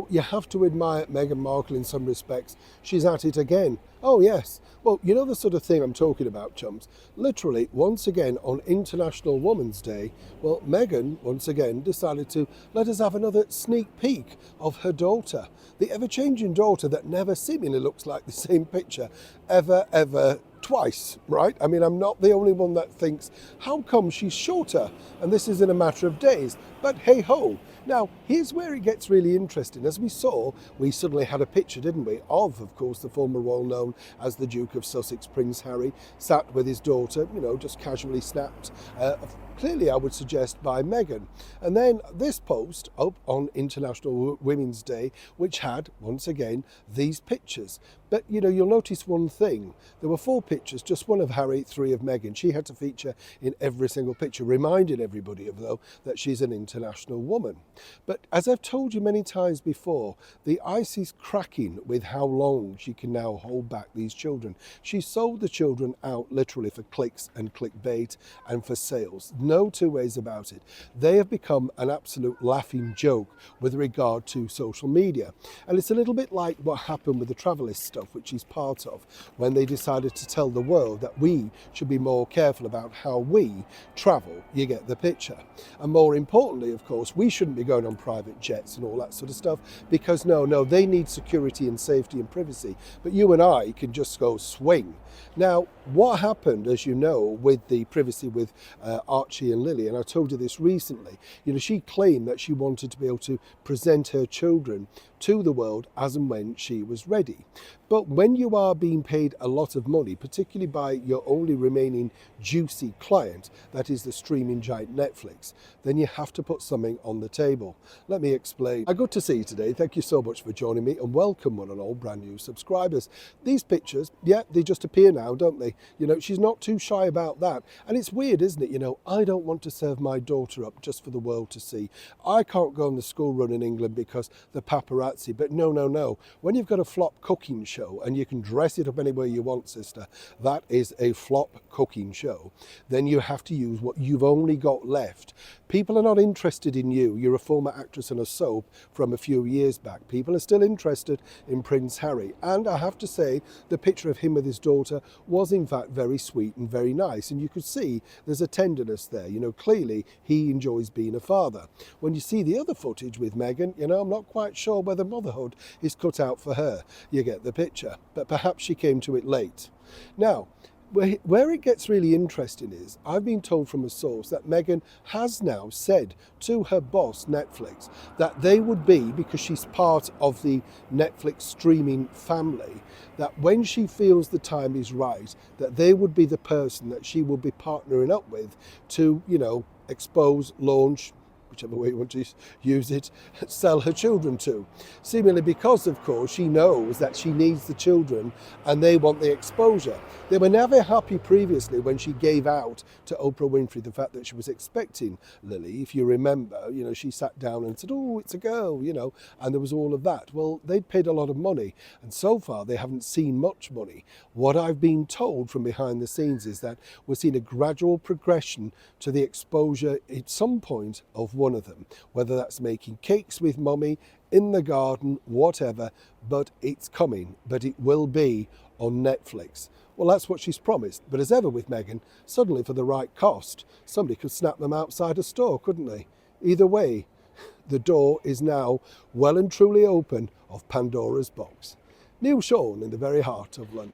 Well, you have to admire Meghan Markle in some respects. She's at it again. Oh, yes. Well, you know the sort of thing I'm talking about, chums. Literally, once again on International Women's Day, well, Meghan, once again, decided to let us have another sneak peek of her daughter. The ever-changing daughter that never seemingly looks like the same picture ever, twice, right? I mean, I'm not the only one that thinks, how come she's shorter? And this is in a matter of days. But hey ho. Now, here's where it gets really interesting. As we saw, we suddenly had a picture, didn't we, of course, the former royal known as the Duke of Sussex, Prince Harry, sat with his daughter, you know, just casually snapped. Clearly, I would suggest, by Meghan. And then this post up on International Women's Day, which had, once again, these pictures. But, you know, you'll notice one thing. There were 4 pictures, just one of Harry, 3 of Meghan. She had to feature in every single picture, reminding everybody, though, that she's an international woman. But as I've told you many times before, the ice is cracking with how long she can now hold back these children. She sold the children out literally for clicks and clickbait and for sales. No two ways about it. They have become an absolute laughing joke with regard to social media. And it's a little bit like what happened with the Travelist stuff, which she's part of, when they decided to tell the world that we should be more careful about how we travel. You get the picture. And more importantly, of course, we shouldn't be going on private jets and all that sort of stuff, because no, they need security and safety and privacy. But you and I can just go swing. Now, what happened, as you know, with the privacy with Archie and Lily, and I told you this recently, you know, she claimed that she wanted to be able to present her children to the world as and when she was ready. But when you are being paid a lot of money, particularly by your only remaining juicy client, that is the streaming giant Netflix, then you have to put something on the table. Let me explain. Good to see you today. Thank you so much for joining me, and welcome one and all brand new subscribers. These pictures, yeah, they just appear now, don't they? You know, she's not too shy about that. And it's weird, isn't it? You know, I don't want to serve my daughter up just for the world to see. I can't go on the school run in England because the paparazzi, but no. When you've got a flop cooking show and you can dress it up anywhere you want, sister, that is a flop cooking show, then you have to use what you've only got left. People are not interested in you. You're a former actress in a soap from a few years back. People are still interested in Prince Harry. And I have to say, the picture of him with his daughter was in fact very sweet and very nice. And you could see there's a tenderness there. You know, clearly he enjoys being a father. When you see the other footage with Meghan, you know, I'm not quite sure whether motherhood is cut out for her. You get the picture. But perhaps she came to it late. Now, where it gets really interesting is, I've been told from a source that Meghan has now said to her boss, Netflix, that they would be, because she's part of the Netflix streaming family, that when she feels the time is right, that they would be the person that she will be partnering up with to, you know, expose, launch, whichever way you want to use it, sell her children to. Seemingly because, of course, she knows that she needs the children and they want the exposure. They were never happy previously when she gave out to Oprah Winfrey the fact that she was expecting Lily. If you remember, you know, she sat down and said, oh, it's a girl, you know, and there was all of that. Well, they'd paid a lot of money, and so far they haven't seen much money. What I've been told from behind the scenes is that we're seeing a gradual progression to the exposure at some point of one of them, whether that's making cakes with mummy, in the garden, whatever, but it's coming, but it will be on Netflix. Well, that's what she's promised. But as ever with Meghan, suddenly for the right cost, somebody could snap them outside a store, couldn't they? Either way, the door is now well and truly open of Pandora's box. Neil Sean in the very heart of London.